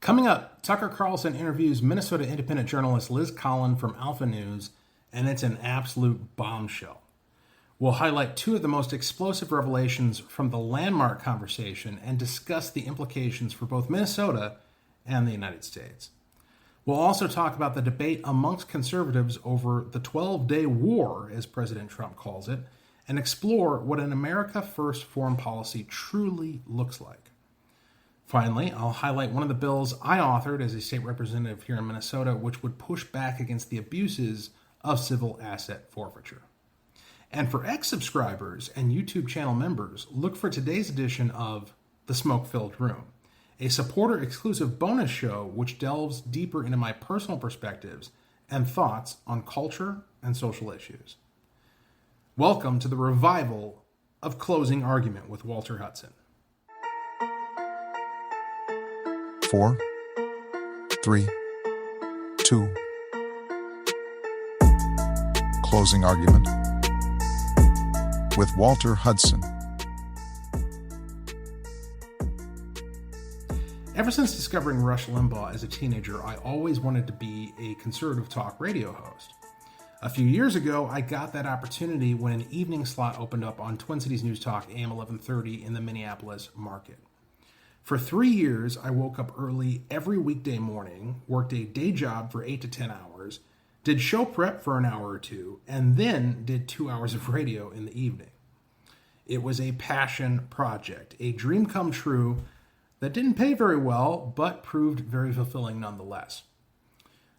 Coming up, Tucker Carlson interviews Minnesota independent journalist Liz Collin from Alpha News, and it's an absolute bombshell. We'll highlight two of the most explosive revelations from the landmark conversation and discuss the implications for both Minnesota and the United States. We'll also talk about the debate amongst conservatives over the 12-day war, as President Trump calls it, and explore what an America First foreign policy truly looks like. Finally, I'll highlight one of the bills I authored as a state representative here in Minnesota, which would push back against the abuses of civil asset forfeiture. And for ex-subscribers and YouTube channel members, look for today's edition of The Smoke-Filled Room, a supporter-exclusive bonus show which delves deeper into my personal perspectives and thoughts on culture and social issues. Welcome to the revival of Closing Argument with Walter Hudson. 4, 3, 2. Closing Argument with Walter Hudson. Ever since discovering Rush Limbaugh as a teenager, I always wanted to be a conservative talk radio host. A few years ago, I got that opportunity when an evening slot opened up on Twin Cities News Talk AM 1130 in the Minneapolis market. For 3 years, I woke up early every weekday morning, worked a day job for 8 to 10 hours, did show prep for an hour or two, and then did 2 hours of radio in the evening. It was a passion project, a dream come true that didn't pay very well, but proved very fulfilling nonetheless.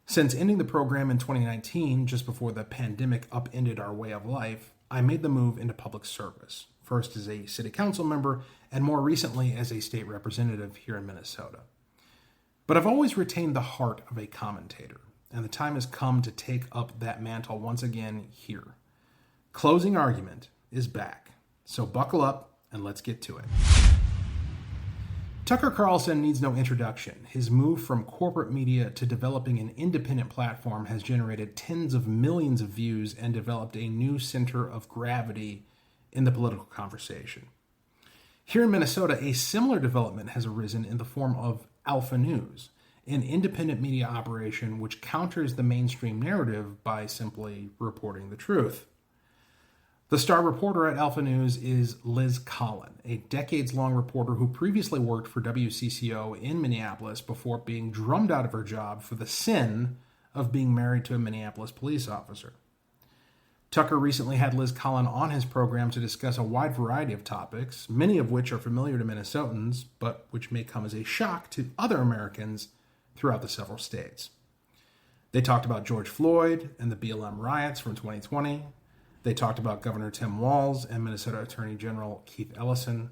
Since ending the program in 2019, just before the pandemic upended our way of life, I made the move into public service, first as a city council member and more recently as a state representative here in Minnesota. But I've always retained the heart of a commentator, and the time has come to take up that mantle once again here. Closing Argument is back, so buckle up and let's get to it. Tucker Carlson needs no introduction. His move from corporate media to developing an independent platform has generated tens of millions of views and developed a new center of gravity in the political conversation. Here in Minnesota, a similar development has arisen in the form of Alpha News, an independent media operation which counters the mainstream narrative by simply reporting the truth. The star reporter at Alpha News is Liz Collin, a decades-long reporter who previously worked for WCCO in Minneapolis before being drummed out of her job for the sin of being married to a Minneapolis police officer. Tucker recently had Liz Collin on his program to discuss a wide variety of topics, many of which are familiar to Minnesotans, but which may come as a shock to other Americans throughout the several states. They talked about George Floyd and the BLM riots from 2020. They talked about Governor Tim Walz and Minnesota Attorney General Keith Ellison.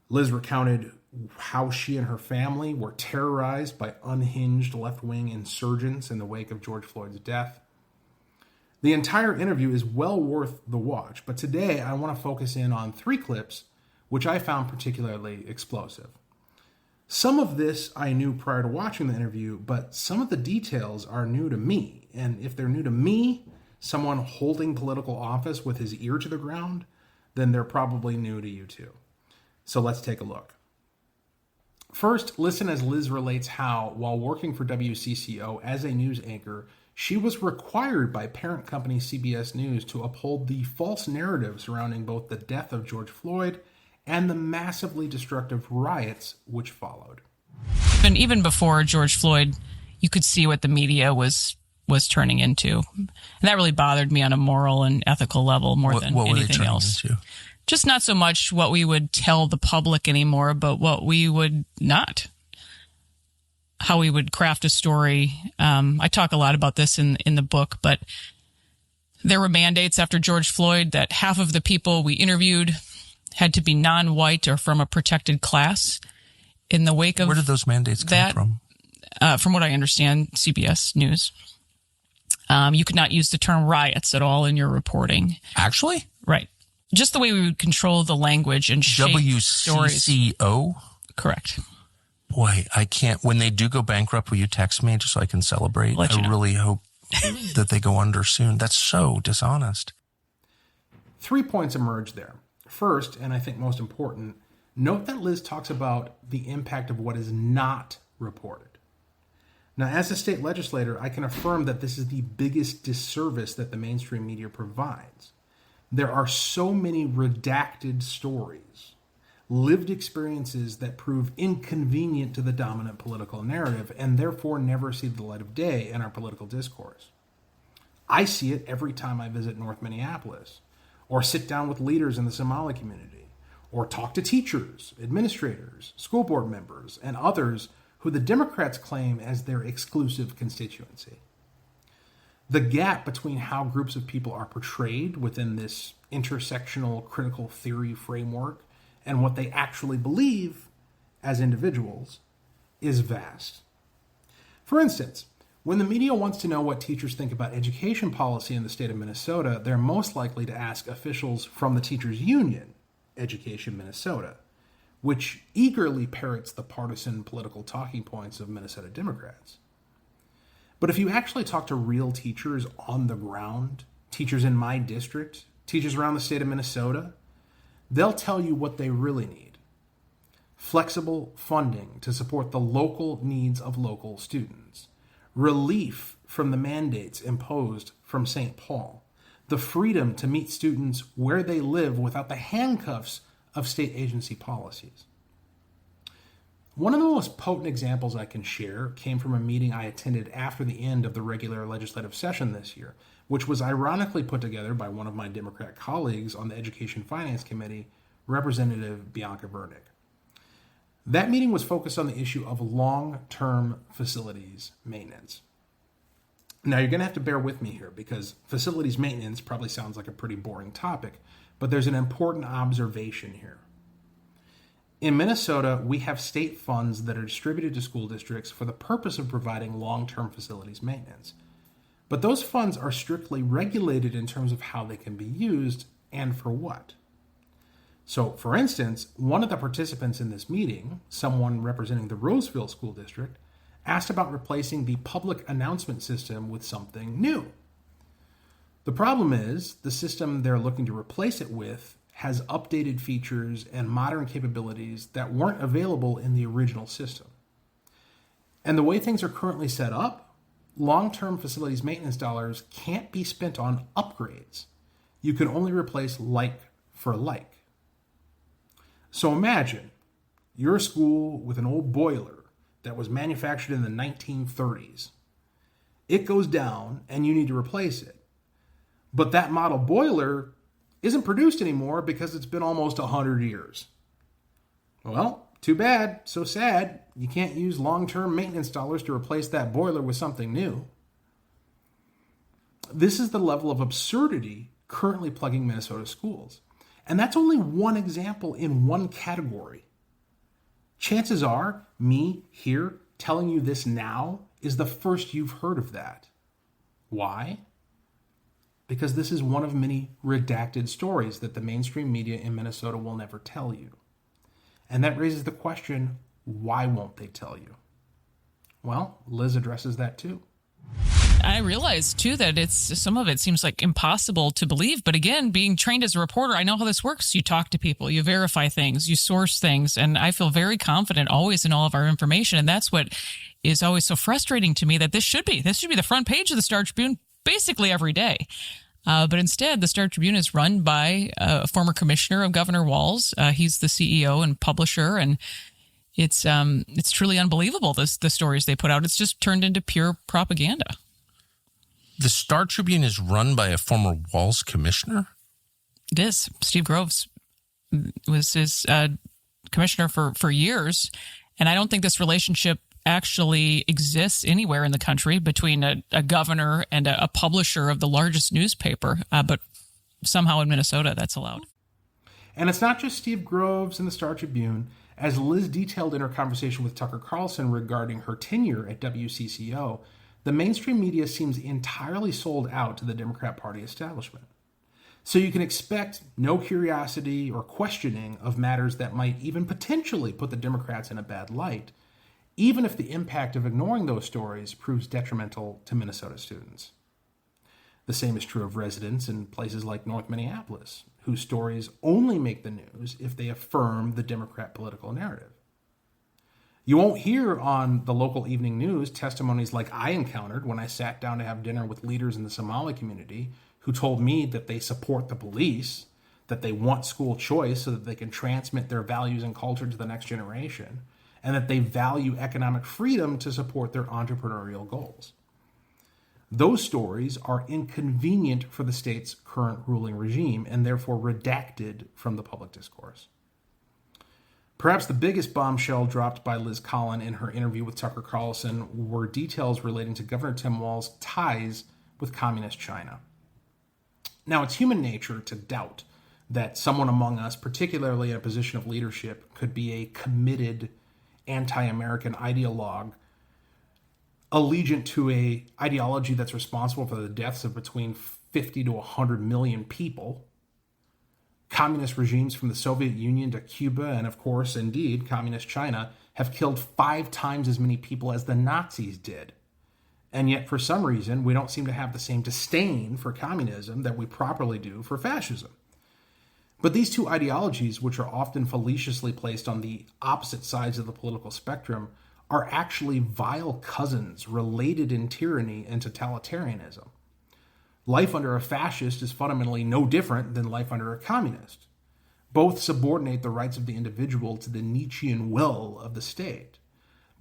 Liz recounted how she and her family were terrorized by unhinged left-wing insurgents in the wake of George Floyd's death. The entire interview is well worth the watch, but today I want to focus in on 3 clips which I found particularly explosive. Some of this I knew prior to watching the interview, but some of the details are new to me. And if they're new to me, someone holding political office with his ear to the ground, then they're probably new to you too. So let's take a look. First, listen as Liz relates how, while working for WCCO as a news anchor, she was required by parent company CBS News to uphold the false narrative surrounding both the death of George Floyd and the massively destructive riots which followed. And even before George Floyd, you could see what the media was turning into. And that really bothered me on a moral and ethical level more than anything else. Into? Just not so much what we would tell the public anymore, but what we would not. How we would craft a story. I talk a lot about this in the book, but there were mandates after George Floyd that half of the people we interviewed had to be non-white or from a protected class. In the wake of where did those mandates come from? From what I understand, CBS News. You could not use the term riots at all in your reporting. Actually? Right. Just the way we would control the language and shape stories. WCCO? Correct. Boy, I can't. When they do go bankrupt, will you text me just so I can celebrate? I really hope that they go under soon. That's so dishonest. 3 points emerge there. First, and I think most important, note that Liz talks about the impact of what is not reported. Now, as a state legislator, I can affirm that this is the biggest disservice that the mainstream media provides. There are so many redacted stories, lived experiences that prove inconvenient to the dominant political narrative and therefore never see the light of day in our political discourse. I see it every time I visit North Minneapolis, or sit down with leaders in the Somali community, or talk to teachers, administrators, school board members, and others who the Democrats claim as their exclusive constituency. The gap between how groups of people are portrayed within this intersectional critical theory framework and what they actually believe as individuals is vast. For instance, when the media wants to know what teachers think about education policy in the state of Minnesota, they're most likely to ask officials from the teachers' union, Education Minnesota, which eagerly parrots the partisan political talking points of Minnesota Democrats. But if you actually talk to real teachers on the ground, teachers in my district, teachers around the state of Minnesota, they'll tell you what they really need: flexible funding to support the local needs of local students, relief from the mandates imposed from St. Paul, the freedom to meet students where they live without the handcuffs of state agency policies. One of the most potent examples I can share came from a meeting I attended after the end of the regular legislative session this year, which was ironically put together by one of my Democrat colleagues on the Education Finance Committee, Representative Bianca Vernick. That meeting was focused on the issue of long-term facilities maintenance. Now, you're going to have to bear with me here because facilities maintenance probably sounds like a pretty boring topic, but there's an important observation here. In Minnesota, we have state funds that are distributed to school districts for the purpose of providing long-term facilities maintenance. But those funds are strictly regulated in terms of how they can be used and for what. So, for instance, one of the participants in this meeting, someone representing the Roseville School District, asked about replacing the public announcement system with something new. The problem is, the system they're looking to replace it with has updated features and modern capabilities that weren't available in the original system. And the way things are currently set up, long-term facilities maintenance dollars can't be spent on upgrades. You can only replace like for like. So imagine you're a school with an old boiler that was manufactured in the 1930s. It goes down and you need to replace it. But that model boiler isn't produced anymore because it's been almost 100 years. Well, too bad, so sad. You can't use long-term maintenance dollars to replace that boiler with something new. This is the level of absurdity currently plaguing Minnesota schools. And that's only one example in one category. Chances are, me here telling you this now is the first you've heard of that. Why? Because this is one of many redacted stories that the mainstream media in Minnesota will never tell you. And that raises the question, why won't they tell you? Well, Liz addresses that too. I realize, too, that some of it seems like impossible to believe. But again, being trained as a reporter, I know how this works. You talk to people, you verify things, you source things. And I feel very confident always in all of our information. And that's what is always so frustrating to me, that this should be the front page of the Star Tribune basically every day. But instead, the Star Tribune is run by a former commissioner of Governor Walz. He's the CEO and publisher, and it's truly unbelievable, the stories they put out. It's just turned into pure propaganda. The Star Tribune is run by a former Walz commissioner? It is. Steve Groves was his commissioner for years, and I don't think this relationship actually exists anywhere in the country between a governor and a publisher of the largest newspaper, but somehow in Minnesota that's allowed. And it's not just Steve Groves and the Star Tribune. As Liz detailed in her conversation with Tucker Carlson regarding her tenure at WCCO, the mainstream media seems entirely sold out to the Democrat Party establishment. So you can expect no curiosity or questioning of matters that might even potentially put the Democrats in a bad light, even if the impact of ignoring those stories proves detrimental to Minnesota students. The same is true of residents in places like North Minneapolis, whose stories only make the news if they affirm the Democrat political narrative. You won't hear on the local evening news testimonies like I encountered when I sat down to have dinner with leaders in the Somali community who told me that they support the police, that they want school choice so that they can transmit their values and culture to the next generation, and that they value economic freedom to support their entrepreneurial goals. Those stories are inconvenient for the state's current ruling regime and therefore redacted from the public discourse. Perhaps the biggest bombshell dropped by Liz Collin in her interview with Tucker Carlson were details relating to Governor Tim Walz's ties with communist China. Now, it's human nature to doubt that someone among us, particularly in a position of leadership, could be a committed anti-American ideologue, allegiant to an ideology that's responsible for the deaths of between 50 to 100 million people. Communist regimes from the Soviet Union to Cuba and, of course, indeed, communist China have killed 5 times as many people as the Nazis did. And yet, for some reason, we don't seem to have the same disdain for communism that we properly do for fascism. But these two ideologies, which are often fallaciously placed on the opposite sides of the political spectrum, are actually vile cousins related in tyranny and totalitarianism. Life under a fascist is fundamentally no different than life under a communist. Both subordinate the rights of the individual to the Nietzschean will of the state.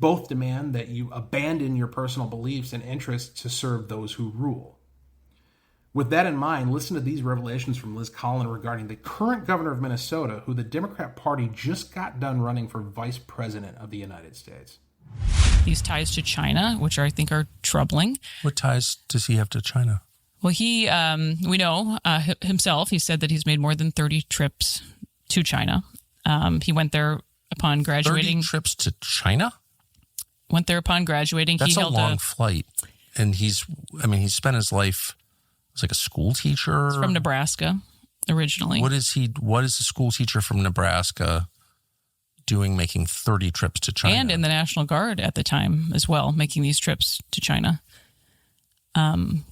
Both demand that you abandon your personal beliefs and interests to serve those who rule. With that in mind, listen to these revelations from Liz Collin regarding the current governor of Minnesota, who the Democrat Party just got done running for vice president of the United States. These ties to China, which I think are troubling. What ties does he have to China? Well, we know himself, he said that he's made more than 30 trips to China. He went there upon graduating. 30 trips to China? Went there upon graduating. That's a long flight. And he spent his life as like a school teacher. He's from Nebraska originally. What is a school teacher from Nebraska doing making 30 trips to China? And in the National Guard at the time as well, making these trips to China.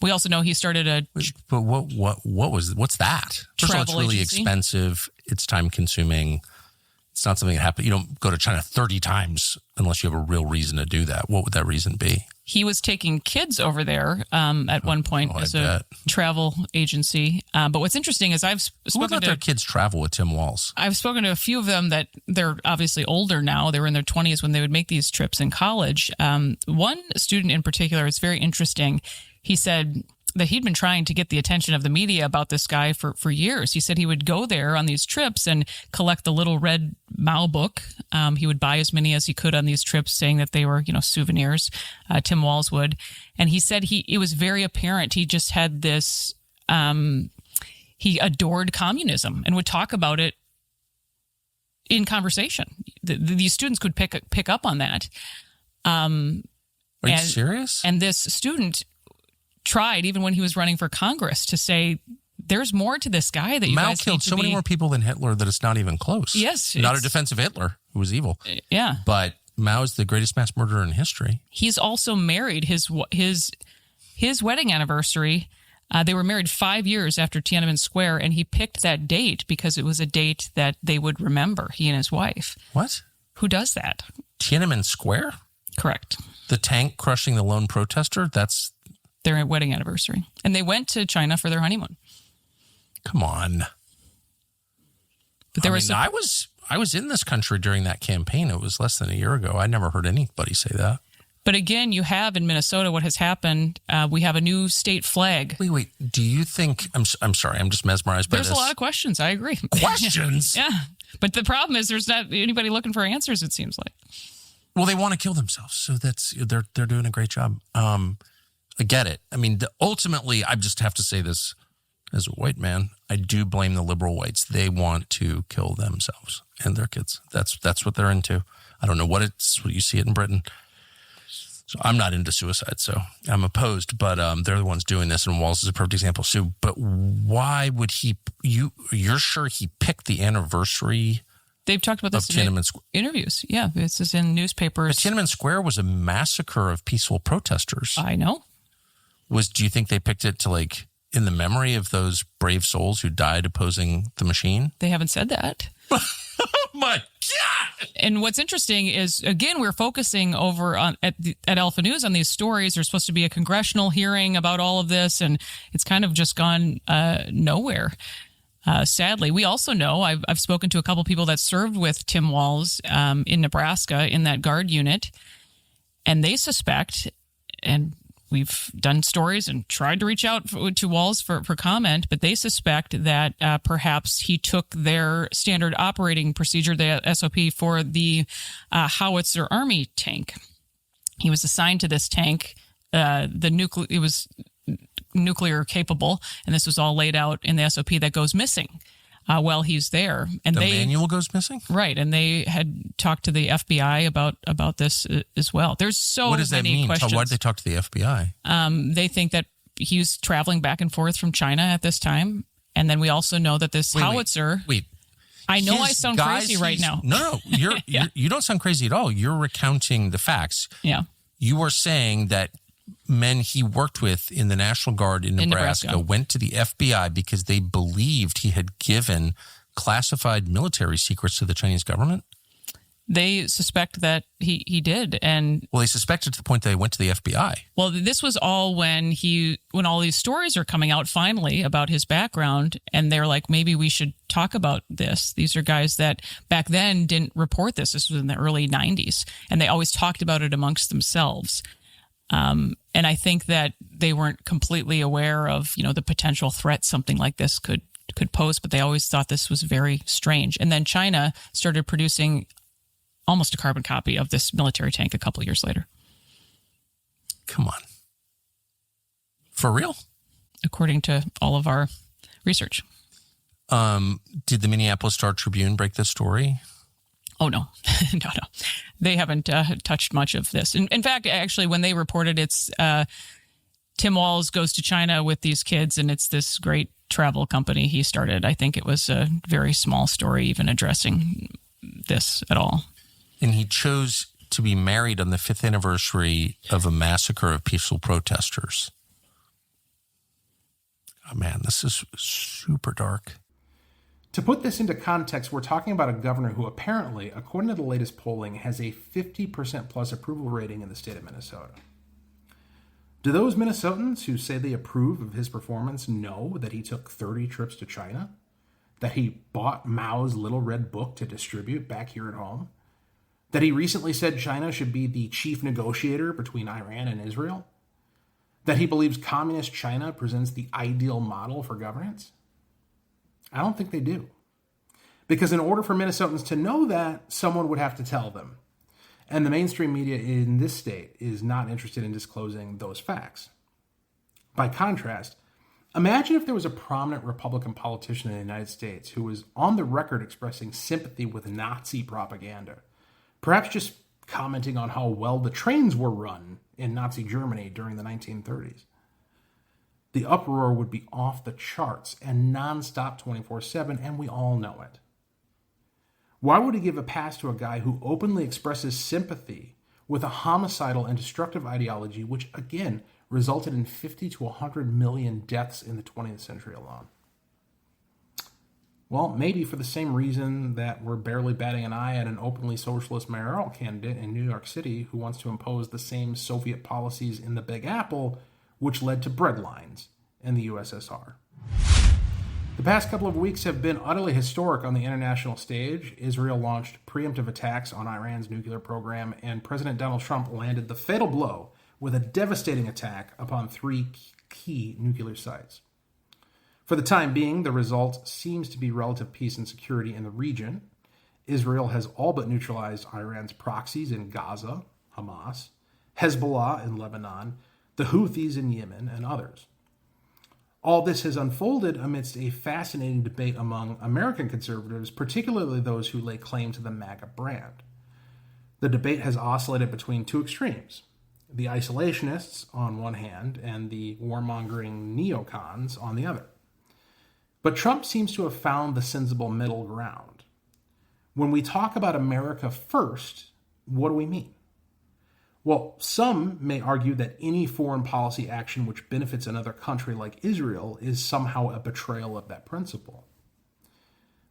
We also know he started But what's that? First of all, it's really expensive. It's time consuming. It's not something that happens. You don't go to China 30 times unless you have a real reason to do that. What would that reason be? He was taking kids over there at one point as a travel agency. But what's interesting is I've spoken to... Who let their kids travel with Tim Walz? I've spoken to a few of them that they're obviously older now. They were in their 20s when they would make these trips in college. One student in particular is very interesting. He said that he'd been trying to get the attention of the media about this guy for years. He said he would go there on these trips and collect the little red Mao book. He would buy as many as he could on these trips, saying that they were, souvenirs. Tim Walz would. And he said it was very apparent. He just had this, he adored communism and would talk about it in conversation. These students could pick up on that. Are you serious? And this student tried, even when he was running for Congress, to say there's more to this guy that you Mao guys killed so many more people than Hitler that it's not even close. Yes. Not a defense of Hitler, who was evil. Yeah. But Mao is the greatest mass murderer in history. He's also married. His wedding anniversary, they were married 5 years after Tiananmen Square, and he picked that date because it was a date that they would remember, he and his wife. What? Who does that? Tiananmen Square? Correct. The tank crushing the lone protester? That's their wedding anniversary. And they went to China for their honeymoon. Come on. But I was in this country during that campaign. It was less than a year ago. I never heard anybody say that. But again, you have in Minnesota what has happened. We have a new state flag. Wait. Do you think... I'm sorry. I'm just mesmerized by this. There's a lot of questions. I agree. Questions? Yeah. But the problem is there's not anybody looking for answers, it seems like. Well, they want to kill themselves. So they're doing a great job. I get it. Ultimately, I just have to say this as a white man. I do blame the liberal whites. They want to kill themselves and their kids. That's what they're into. I don't know what you see it in Britain. So I'm not into suicide, so I'm opposed. But they're the ones doing this, and Walz is a perfect example. So, but why would he? You're sure he picked the anniversary? They've talked about this in interviews. Yeah, this is in newspapers. But Tiananmen Square was a massacre of peaceful protesters. I know. Do you think they picked it to in the memory of those brave souls who died opposing the machine? They haven't said that. my God. And what's interesting is, again, we're focusing over on at Alpha News on these stories. There's supposed to be a congressional hearing about all of this, and it's kind of just gone nowhere. Sadly, we also know I've spoken to a couple people that served with Tim Walz in Nebraska in that guard unit, and they suspect, and we've done stories and tried to reach out to Walz for comment, but they suspect that perhaps he took their standard operating procedure, the SOP, for the howitzer army tank. He was assigned to this tank. It was nuclear capable, and this was all laid out in the SOP that goes missing while he's there. And the manual goes missing? Right, and they had talked to the FBI about this as well. There's so many questions. What does that mean? Why did they talk to the FBI? They think that he was traveling back and forth from China at this time, and then we also know that this howitzer... Wait. I know I sound crazy right now. No, you don't sound crazy at all. You're recounting the facts. Yeah. You are saying that men he worked with in the National Guard in Nebraska went to the FBI because they believed he had given classified military secrets to the Chinese government? They suspect that he did. And well, they suspected to the point that they went to the FBI. Well, this was all when all these stories are coming out finally about his background, and they're like, maybe we should talk about this. These are guys that back then didn't report this. This was in the early 90s, and they always talked about it amongst themselves. And I think that they weren't completely aware of, the potential threat something like this could pose, but they always thought this was very strange. And then China started producing almost a carbon copy of this military tank a couple of years later. Come on. For real? According to all of our research. Did the Minneapolis Star-Tribune break this story? Oh, no. No. They haven't touched much of this. In fact, actually, when they reported it's Tim Walz goes to China with these kids, and it's this great travel company he started. I think it was a very small story even addressing this at all. And he chose to be married on the 5th anniversary of a massacre of peaceful protesters. Oh, man, this is super dark. To put this into context, we're talking about a governor who apparently, according to the latest polling, has a 50% plus approval rating in the state of Minnesota. Do those Minnesotans who say they approve of his performance know that he took 30 trips to China? That he bought Mao's Little Red Book to distribute back here at home? That he recently said China should be the chief negotiator between Iran and Israel? That he believes communist China presents the ideal model for governance? I don't think they do. Because in order for Minnesotans to know that, someone would have to tell them. And the mainstream media in this state is not interested in disclosing those facts. By contrast, imagine if there was a prominent Republican politician in the United States who was on the record expressing sympathy with Nazi propaganda, perhaps just commenting on how well the trains were run in Nazi Germany during the 1930s. The uproar would be off the charts and nonstop 24/7, and we all know it. Why would he give a pass to a guy who openly expresses sympathy with a homicidal and destructive ideology, which, again, resulted in 50 to 100 million deaths in the 20th century alone? Well, maybe for the same reason that we're barely batting an eye at an openly socialist mayoral candidate in New York City who wants to impose the same Soviet policies in the Big Apple, which led to bread lines in the USSR. The past couple of weeks have been utterly historic on the international stage. Israel launched preemptive attacks on Iran's nuclear program, and President Donald Trump landed the fatal blow with a devastating attack upon 3 key nuclear sites. For the time being, the result seems to be relative peace and security in the region. Israel has all but neutralized Iran's proxies in Gaza, Hamas, Hezbollah in Lebanon, the Houthis in Yemen, and others. All this has unfolded amidst a fascinating debate among American conservatives, particularly those who lay claim to the MAGA brand. The debate has oscillated between 2 extremes: the isolationists on one hand and the warmongering neocons on the other. But Trump seems to have found the sensible middle ground. When we talk about America first, what do we mean? Well, some may argue that any foreign policy action which benefits another country like Israel is somehow a betrayal of that principle.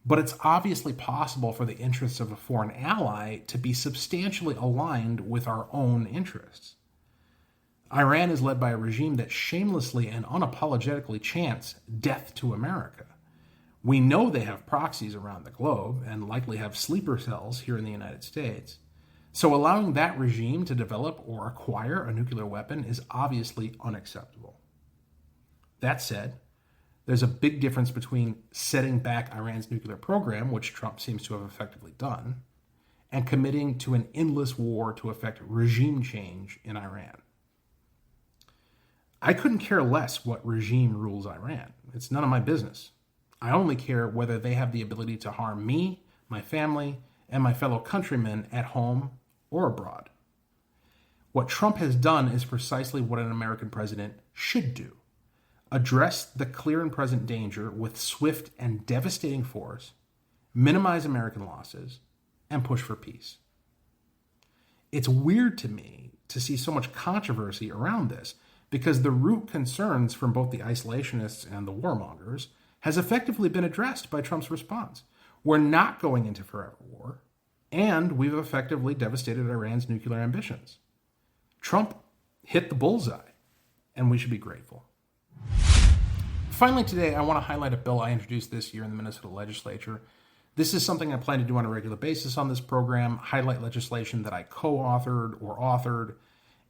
But it's obviously possible for the interests of a foreign ally to be substantially aligned with our own interests. Iran is led by a regime that shamelessly and unapologetically chants death to America. We know they have proxies around the globe and likely have sleeper cells here in the United States. So allowing that regime to develop or acquire a nuclear weapon is obviously unacceptable. That said, there's a big difference between setting back Iran's nuclear program, which Trump seems to have effectively done, and committing to an endless war to effect regime change in Iran. I couldn't care less what regime rules Iran. It's none of my business. I only care whether they have the ability to harm me, my family, and my fellow countrymen at home or abroad. What Trump has done is precisely what an American president should do. Address the clear and present danger with swift and devastating force, minimize American losses, and push for peace. It's weird to me to see so much controversy around this, because the root concerns from both the isolationists and the warmongers has effectively been addressed by Trump's response. We're not going into forever war, and we've effectively devastated Iran's nuclear ambitions. Trump hit the bullseye, and we should be grateful. Finally today, I want to highlight a bill I introduced this year in the Minnesota legislature. This is something I plan to do on a regular basis on this program, highlight legislation that I co-authored or authored.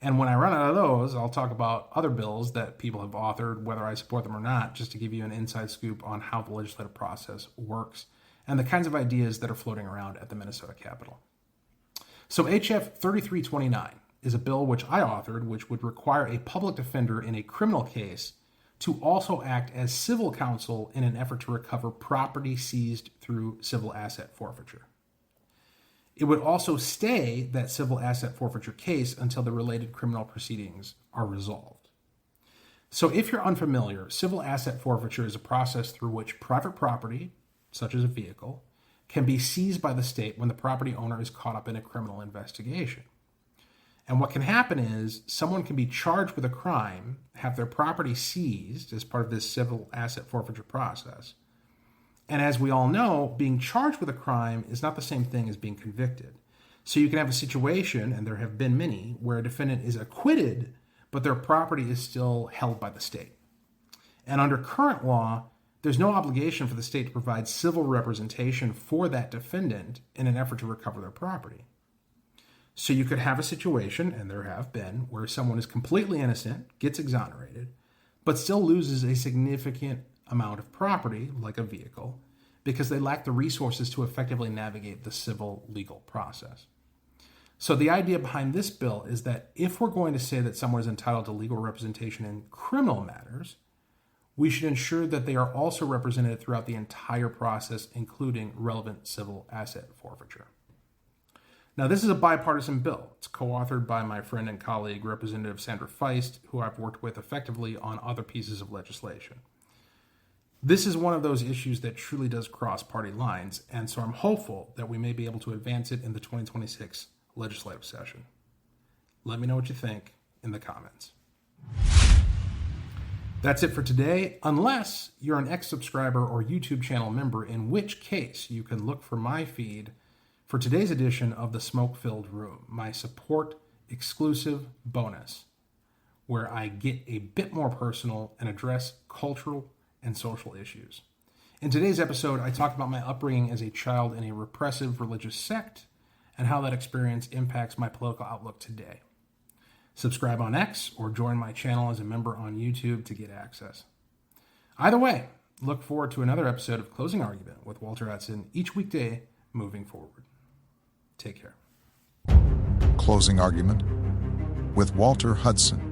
And when I run out of those, I'll talk about other bills that people have authored, whether I support them or not, just to give you an inside scoop on how the legislative process works and the kinds of ideas that are floating around at the Minnesota Capitol. So HF 3329 is a bill which I authored, which would require a public defender in a criminal case to also act as civil counsel in an effort to recover property seized through civil asset forfeiture. It would also stay that civil asset forfeiture case until the related criminal proceedings are resolved. So if you're unfamiliar, civil asset forfeiture is a process through which private property, such as a vehicle, can be seized by the state when the property owner is caught up in a criminal investigation. And what can happen is someone can be charged with a crime, have their property seized as part of this civil asset forfeiture process. And as we all know, being charged with a crime is not the same thing as being convicted. So you can have a situation, and there have been many, where a defendant is acquitted, but their property is still held by the state. And under current law, there's no obligation for the state to provide civil representation for that defendant in an effort to recover their property. So you could have a situation, and there have been, where someone is completely innocent, gets exonerated, but still loses a significant amount of property, like a vehicle, because they lack the resources to effectively navigate the civil legal process. So the idea behind this bill is that if we're going to say that someone is entitled to legal representation in criminal matters, we should ensure that they are also represented throughout the entire process, including relevant civil asset forfeiture. Now, this is a bipartisan bill. It's co-authored by my friend and colleague, Representative Sandra Feist, who I've worked with effectively on other pieces of legislation. This is one of those issues that truly does cross party lines, and so I'm hopeful that we may be able to advance it in the 2026 legislative session. Let me know what you think in the comments. That's it for today, unless you're an ex-subscriber or YouTube channel member, in which case you can look for my feed for today's edition of The Smoke-Filled Room, my support exclusive bonus, where I get a bit more personal and address cultural and social issues. In today's episode, I talk about my upbringing as a child in a repressive religious sect and how that experience impacts my political outlook today. Subscribe on X or join my channel as a member on YouTube to get access. Either way, look forward to another episode of Closing Argument with Walter Hudson each weekday moving forward. Take care. Closing Argument with Walter Hudson.